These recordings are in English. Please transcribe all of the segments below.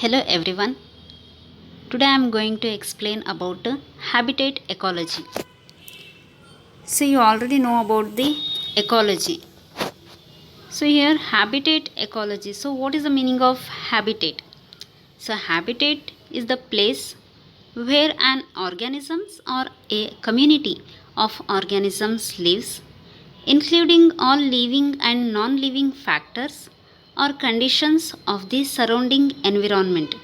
Hello everyone. Today I am going to explain about habitat ecology. So you already know about the ecology. So here habitat ecology. So what is the meaning of habitat? So habitat is the place where an organisms or a community of organisms lives, including all living and non-living factors or conditions of the surrounding environment.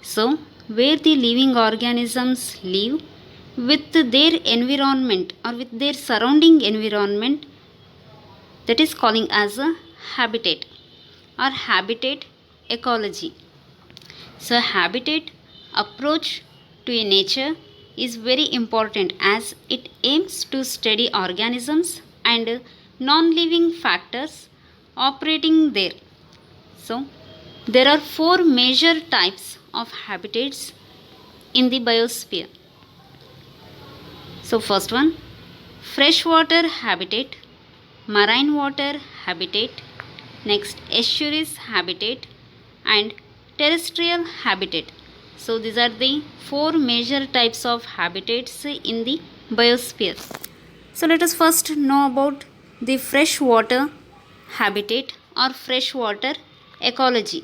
So, where the living organisms live with their environment or with their surrounding environment, that is calling as a habitat or habitat ecology. So, habitat approach to a nature is very important as it aims to study organisms and non-living factors operating there. So, there are four major types of habitats in the biosphere. So, first one, freshwater habitat, marine water habitat, next estuaries habitat, and terrestrial habitat. So, these are the four major types of habitats in the biosphere. So, let us first know about the freshwater habitat or freshwater ecology.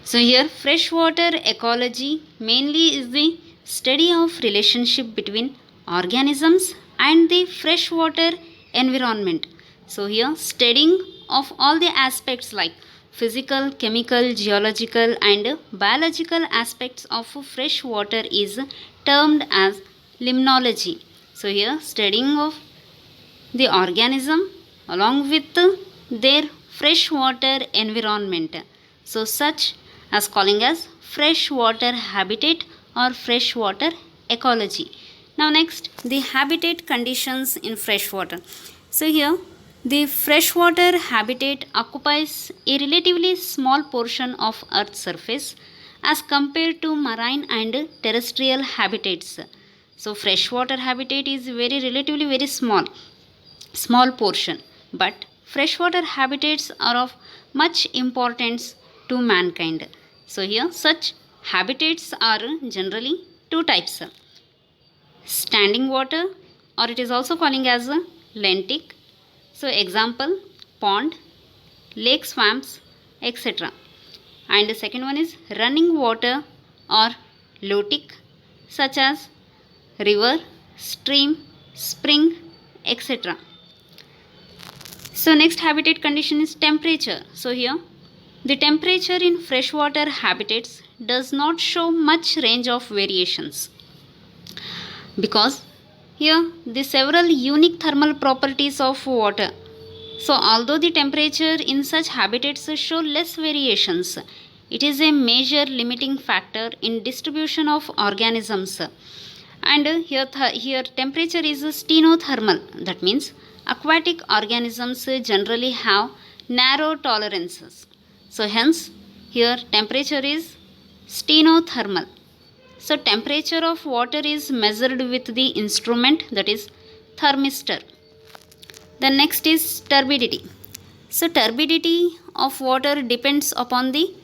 So here freshwater ecology mainly is the study of relationship between organisms and the freshwater environment. So here studying of all the aspects like physical, chemical, geological and biological aspects of freshwater is termed as limnology. So here studying of the organism along with their freshwater environment. So such as calling as freshwater habitat or freshwater ecology. Now next, the habitat conditions in freshwater. So here the freshwater habitat occupies a relatively small portion of earth's surface as compared to marine and terrestrial habitats. So freshwater habitat is relatively very small portion, but freshwater habitats are of much importance to mankind. So here such habitats are generally two types: standing water, or it is also calling as a lentic. So example, pond, lake, swamps, etc. And the second one is running water or lotic, such as river, stream, spring, etc. So next habitat condition is temperature. So here the temperature in freshwater habitats does not show much range of variations because here the several unique thermal properties of water. So although the temperature in such habitats show less variations, it is a major limiting factor in distribution of organisms. And here temperature is stenothermal. That means aquatic organisms generally have narrow tolerances. So hence here temperature is stenothermal. So temperature of water is measured with the instrument, that is thermistor. The next is turbidity. So turbidity of water depends upon the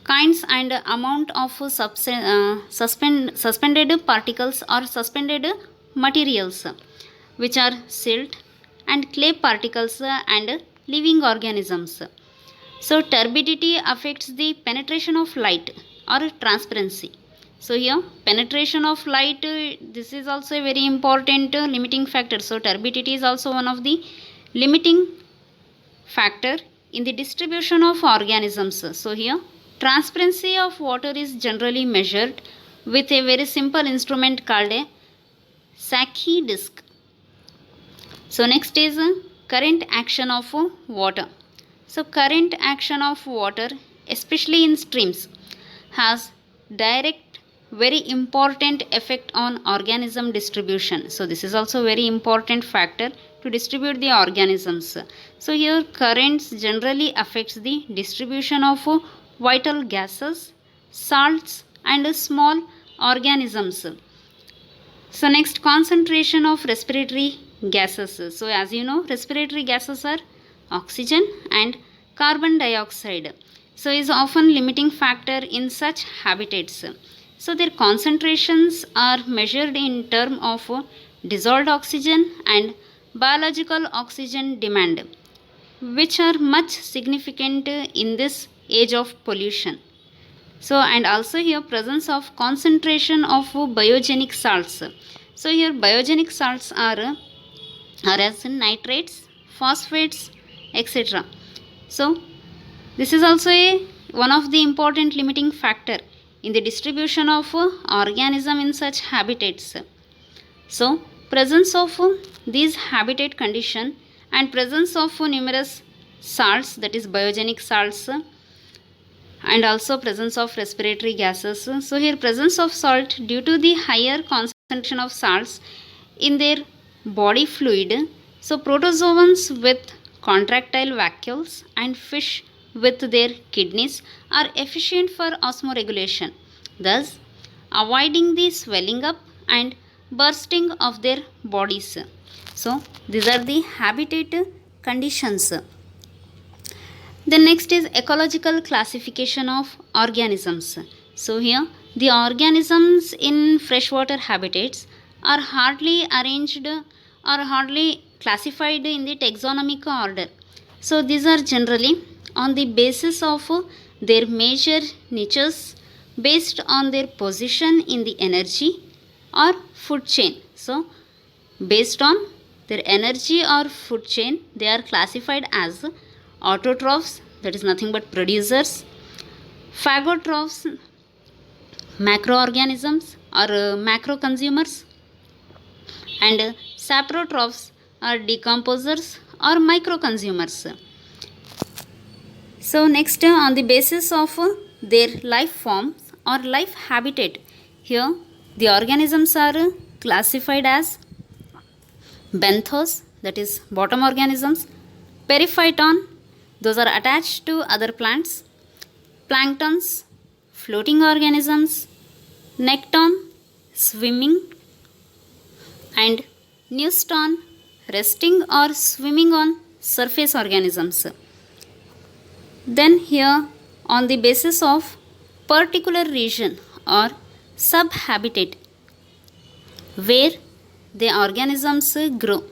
kinds and amount of suspended particles or suspended materials, which are silt and clay particles and living organisms. So turbidity affects the penetration of light or transparency. So here penetration of light, this is also a very important limiting factor. So turbidity is also one of the limiting factor in the distribution of organisms. So here transparency of water is generally measured with a very simple instrument called a Sankey disk. So next is current action of water. So current action of water, especially in streams, has direct very important effect on organism distribution. So this is also very important factor to distribute the organisms. So here currents generally affects the distribution of vital gases, salts and small organisms. So next, concentration of respiratory gases. So as you know, respiratory gases are oxygen and carbon dioxide. so is often limiting factor in such habitats. So their concentrations are measured in terms of dissolved oxygen and biological oxygen demand, which are much significant in this age of pollution. So and also here presence of concentration of biogenic salts. So here biogenic salts are as nitrates, phosphates, etc. So this is also one of the important limiting factor in the distribution of organism in such habitats. So presence of these habitat condition and presence of numerous salts, that is biogenic salts, and also presence of respiratory gases. So here presence of salt due to the higher concentration of salts in their body fluid. So protozoans with contractile vacuoles and fish with their kidneys are efficient for osmoregulation, thus avoiding the swelling up and bursting of their bodies. So these are the habitat conditions. Then next is ecological classification of organisms. So here the organisms in freshwater habitats are hardly arranged or hardly classified in the taxonomic order. So these are generally on the basis of their major niches based on their position in the energy or food chain. So based on their energy or food chain, they are classified as autotrophs, that is nothing but producers, phagotrophs, macroorganisms or macro consumers, and saprotrophs are decomposers or micro consumers. So next on the basis of their life forms or life habitat, here the organisms are classified as benthos, that is bottom organisms, periphyton, those are attached to other plants, planktons, floating organisms, nekton, swimming, and neuston, resting or swimming on surface organisms. Then here on the basis of particular region or subhabitat where the organisms grow.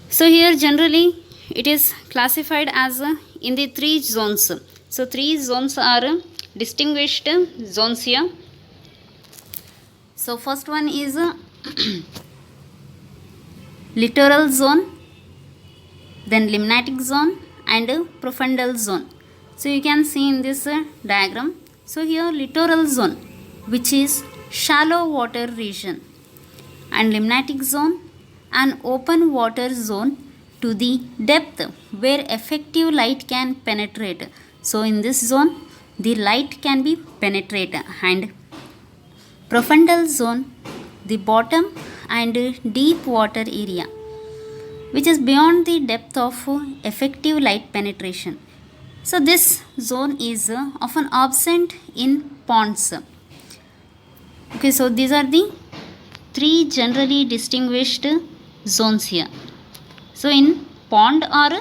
So here generally it is classified as in the three zones. So three zones are distinguished zones here. So first one is littoral zone, then limnatic zone and profundal zone. So you can see in this diagram. So here littoral zone, which is shallow water region, and limnatic zone, an open water zone to the depth where effective light can penetrate. So in this zone the light can be penetrated. And profundal zone, the bottom and deep water area which is beyond the depth of effective light penetration. So this zone is often absent in ponds. Okay, so these are the three generally distinguished zones here. So in pond or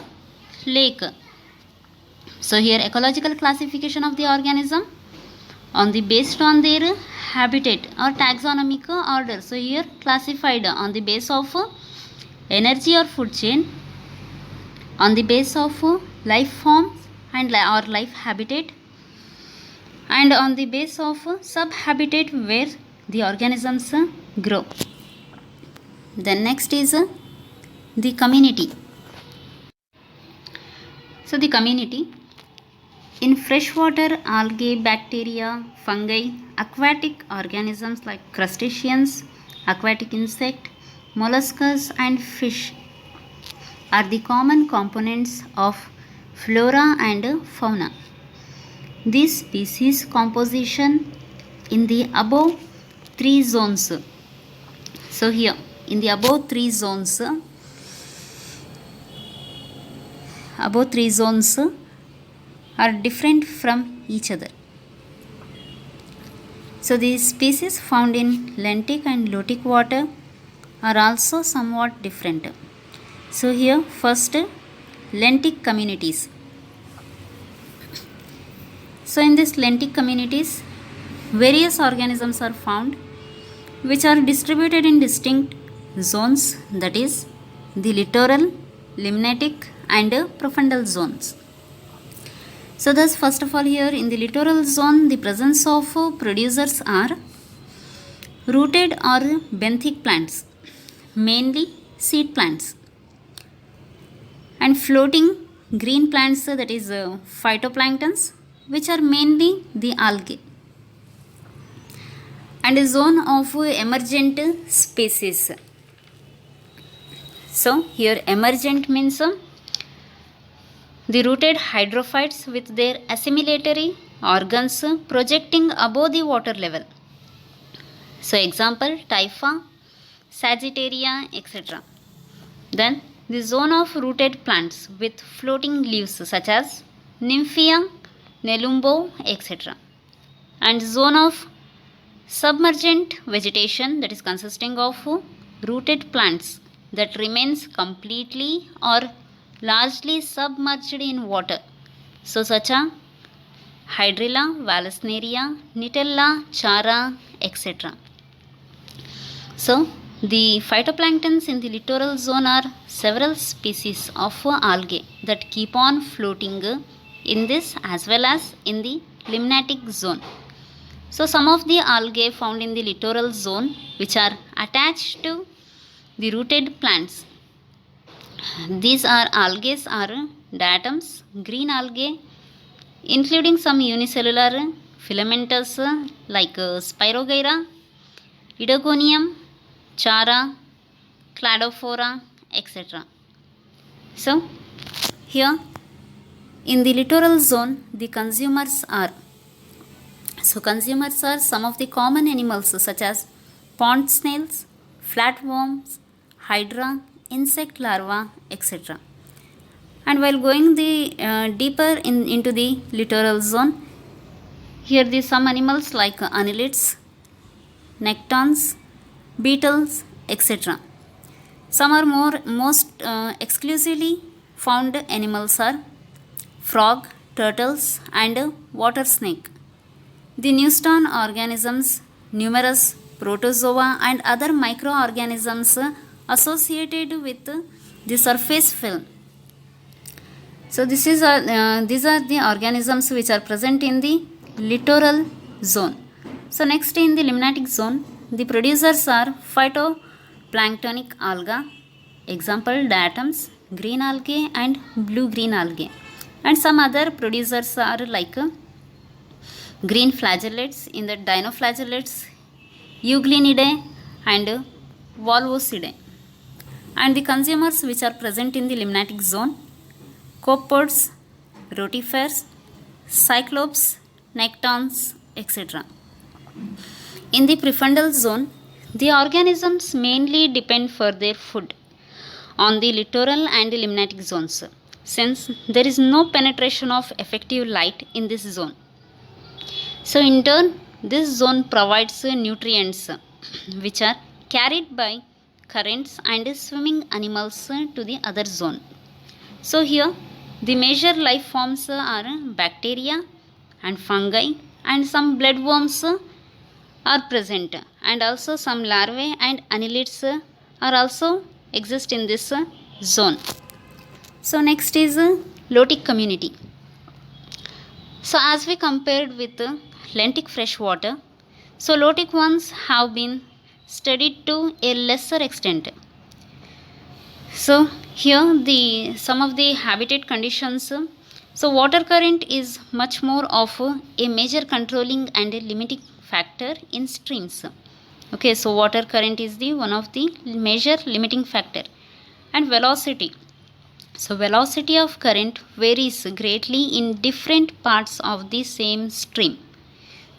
lake. So here ecological classification of the organism on the based on their habitat or taxonomic order. So here classified on the base of energy or food chain, on the base of life forms and or life habitat, and on the base of subhabitat where the organisms grow. Then next is the community. So the community in freshwater algae, bacteria, fungi, aquatic organisms like crustaceans, aquatic insect, molluscs and fish are the common components of flora and fauna. This species composition in the above three zones. So here in the above three zones are different from each other. So these species found in lentic and lotic water are also somewhat different. So here first lentic communities. So in these lentic communities, various organisms are found which are distributed in distinct zones, that is the littoral, limnatic and profundal zones. So thus first of all, here in the littoral zone the presence of producers are rooted or benthic plants, mainly seed plants, and floating green plants, that is phytoplanktons, which are mainly the algae, and a zone of emergent species. So here emergent means the rooted hydrophytes with their assimilatory organs projecting above the water level. So example Typha, Sagittaria, etc. Then the zone of rooted plants with floating leaves such as Nymphea, Nelumbo, etc. And zone of submergent vegetation, that is consisting of rooted plants that remains completely or largely submerged in water. So such a Hydrilla, Vallisneria, Nitella, Chara, etc. So the phytoplanktons in the littoral zone are several species of algae that keep on floating in this as well as in the limnatic zone. So some of the algae found in the littoral zone which are attached to the rooted plants. These are algae are diatoms, green algae, including some unicellular filamentous like Spirogyra, Idogonium, Chara, Cladophora, etc. So here in the littoral zone the consumers are some of the common animals such as pond snails, flatworms, hydra, insect larvae, etc. And while going the deeper into the littoral zone, here the some animals like annelids, nectons, beetles, etc. Some are most exclusively found animals are frog, turtles and water snake. The Newstone organisms, numerous protozoa and other microorganisms associated with the surface film. So these are the organisms which are present in the littoral zone. So next in the limnatic zone, the producers are phytoplanktonic alga, example diatoms, green algae and blue-green algae. And some other producers are like green flagellates in the dinoflagellates, Euglenidae and Volvosidae. And the consumers which are present in the limnatic zone, copepods, rotifers, cyclops, nectons, etc. In the prefundal zone, the organisms mainly depend for their food on the littoral and limnatic zones, since there is no penetration of effective light in this zone. So in turn, this zone provides nutrients which are carried by currents and swimming animals to the other zone. So here the major life forms are bacteria and fungi, and some bloodworms are present, and also some larvae and annelids are also exist in this zone. So next is lotic community. So as we compared with lentic freshwater, so lotic ones have been studied to a lesser extent. So here the some of the habitat conditions. So water current is much more of a major controlling and a limiting factor in streams. Okay, so water current is the one of the major limiting factor. And velocity. So velocity of current varies greatly in different parts of the same stream.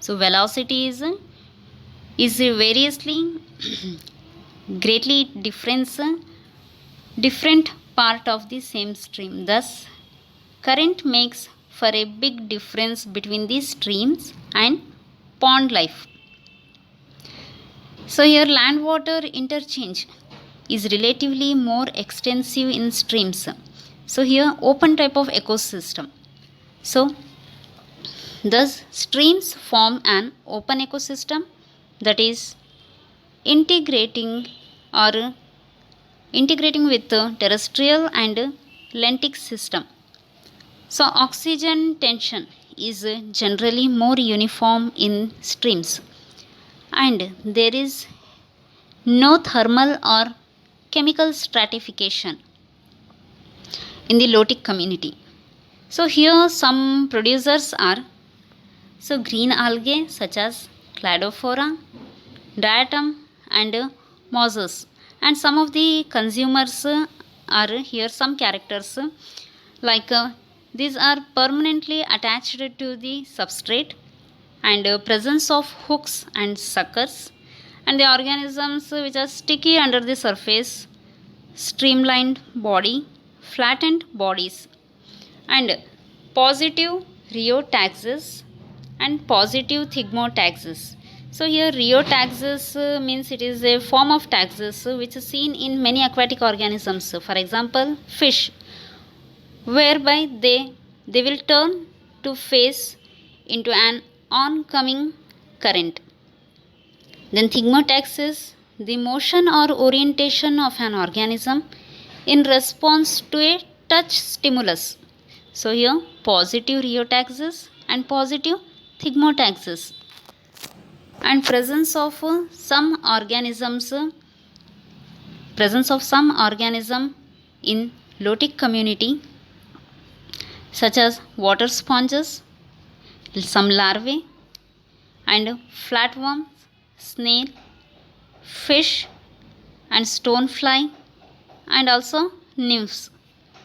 So velocity is variously greatly different part of the same stream. Thus current makes for a big difference between the streams and pond life. So here land water interchange is relatively more extensive in streams. So here open type of ecosystem. So Thus, streams form an open ecosystem that is integrating or integrating with the terrestrial and lentic system. So, oxygen tension is generally more uniform in streams, and there is no thermal or chemical stratification in the lotic community. So, here some producers are green algae such as Cladophora, diatom, and mosses, and some of the consumers are here some characters like these are permanently attached to the substrate, and presence of hooks and suckers, and the organisms which are sticky under the surface, streamlined body, flattened bodies, and positive rheotaxis and positive thigmotaxis. So here rheotaxis means it is a form of taxis which is seen in many aquatic organisms. For example, fish, whereby they will turn to face into an oncoming current. Then thigmotaxis, the motion or orientation of an organism in response to a touch stimulus. So here positive rheotaxis and positive thigmotaxis. And presence of some organism in lotic community such as water sponges, some larvae, and flatworms, snail, fish, and stonefly, and also nymphs.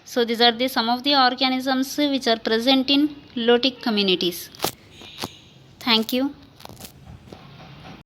So these are the some of the organisms which are present in lotic communities. Thank you.